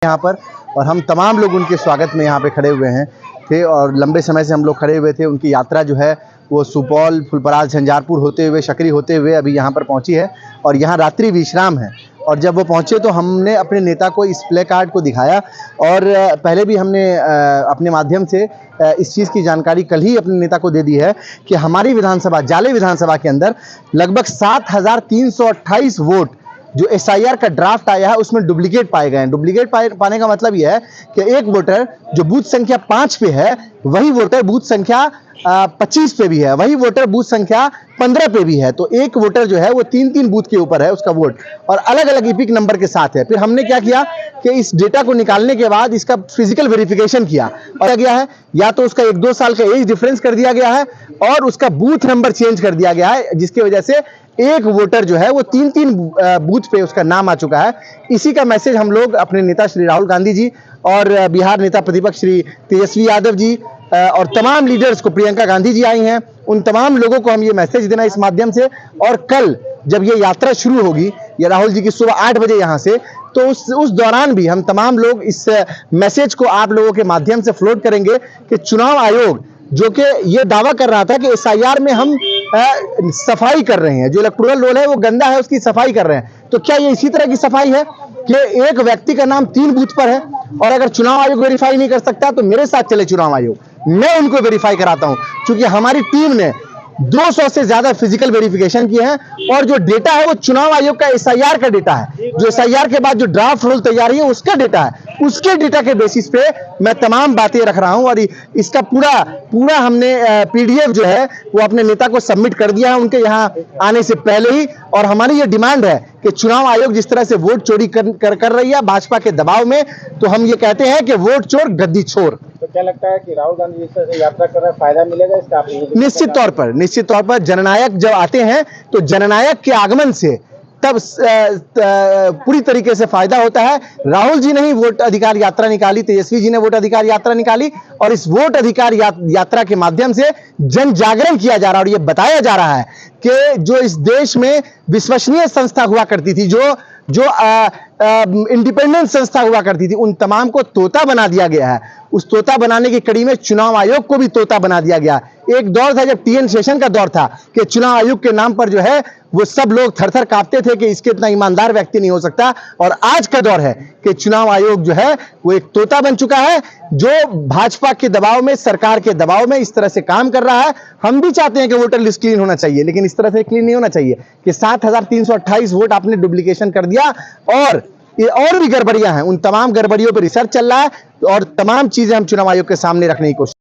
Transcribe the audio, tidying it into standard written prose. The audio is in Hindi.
यहाँ पर, और हम तमाम लोग उनके स्वागत में यहाँ पे खड़े हुए हैं थे और लंबे समय से हम लोग खड़े हुए थे। उनकी यात्रा जो है वो सुपौल, फुलपरास, झंझारपुर होते हुए, सकरी होते हुए अभी यहाँ पर पहुँची है और यहाँ रात्रि विश्राम है। और जब वो पहुँचे तो हमने अपने नेता को इस प्ले कार्ड को दिखाया और पहले भी हमने अपने माध्यम से इस चीज़ की जानकारी कल ही अपने नेता को दे दी है कि हमारी विधानसभा, जाले विधानसभा के अंदर लगभग 7,328 वोट जो SIR का ड्राफ्ट आया है उसमें डुप्लीकेट पाए गए हैं। डुप्लीकेट पाने का मतलब यह है कि एक वोटर जो बूथ संख्या 5 पे है वही वोटर बूथ संख्या 25 पे भी है, वही वोटर बूथ संख्या 15 पे भी है। तो एक वोटर जो है वो 3-3 बूथ के ऊपर है उसका वोट और अलग अलग इपिक नंबर के साथ है। फिर हमने क्या किया कि इस डेटा को निकालने के बाद इसका फिजिकल वेरिफिकेशन किया और गया है या तो उसका 1-2 साल का एज डिफरेंस कर दिया गया है और उसका बूथ नंबर चेंज कर दिया गया है, जिसकी वजह से एक वोटर जो है वो 3-3 बूथ पे उसका नाम आ चुका है। इसी का मैसेज हम लोग अपने नेता श्री राहुल गांधी जी और बिहार नेता प्रतिपक्ष श्री तेजस्वी यादव जी और तमाम लीडर्स को, प्रियंका गांधी जी आई हैं, उन तमाम लोगों को हम ये मैसेज देना इस माध्यम से। और कल जब ये यात्रा शुरू होगी या राहुल जी की सुबह 8 बजे यहाँ से, तो उस दौरान भी हम तमाम लोग इस मैसेज को आप लोगों के माध्यम से फ्लोट करेंगे कि चुनाव आयोग जो कि ये दावा कर रहा था कि SIR में हम सफाई कर रहे हैं, जो इलेक्टोरल रोल है वो गंदा है उसकी सफाई कर रहे हैं, तो क्या ये इसी तरह की सफाई है कि एक व्यक्ति का नाम 3 बूथ पर है और अगर चुनाव आयोग वेरीफाई नहीं कर सकता तो मेरे साथ चले चुनाव आयोग, मैं उनको वेरीफाई कराता हूं। क्योंकि हमारी टीम ने 200 से ज्यादा फिजिकल वेरिफिकेशन किए हैं और जो डेटा है वो चुनाव आयोग का SIR का डेटा है, जो SIR के बाद जो ड्राफ्ट रोल तैयारी है उसका डेटा है, उसके डेटा के बेसिस पे मैं तमाम बातें रख रहा हूं और इसका पूरा हमने PDF जो है वो अपने नेता को सबमिट कर दिया है उनके यहाँ आने से पहले ही। और हमारी ये डिमांड है कि चुनाव आयोग जिस तरह से वोट चोरी कर रही है भाजपा के दबाव में, तो हम ये कहते हैं कि वोट चोर गद्दी छोर। तो क्या लगता है कि राहुल गांधी जिस तरह से यात्रा कर रहे हैं फायदा मिलेगा इसका? निश्चित तौर पर जननायक जब आते हैं तो जननायक के आगमन से तब पूरी तरीके से फायदा होता है। राहुल जी ने ही वोट अधिकार यात्रा निकाली, तेजस्वी जी ने वोट अधिकार यात्रा निकाली और इस वोट अधिकार यात्रा के माध्यम से जन जागरण किया जा रहा है और ये बताया जा रहा है कि जो इस देश में विश्वसनीय संस्था हुआ करती थी, जो इंडिपेंडेंट संस्था हुआ करती थी, उन तमाम को तोता बना दिया गया है। उस तोता बनाने की कड़ी में चुनाव आयोग को भी तोता बना दिया गया। एक दौर था जब TN शेषन का दौर था कि चुनाव आयोग के नाम पर जो है वो सब लोग थर-थर कांपते थे कि इसके इतना ईमानदार व्यक्ति नहीं हो सकता। और आज का दौर है कि चुनाव आयोग जो है वो एक तोता बन चुका है जो भाजपा के दबाव में, सरकार के दबाव में इस तरह से काम कर रहा है। हम भी चाहते हैं कि वोटर लिस्ट क्लीन होना चाहिए, लेकिन इस तरह से क्लीन नहीं होना चाहिए कि 7,328 वोट आपने डुप्लीकेशन कर दिया और भी गड़बड़ियां हैं। उन तमाम गड़बड़ियों पर रिसर्च चल रहा है और तमाम चीजें हम चुनाव आयोग के सामने रखने की कोशिश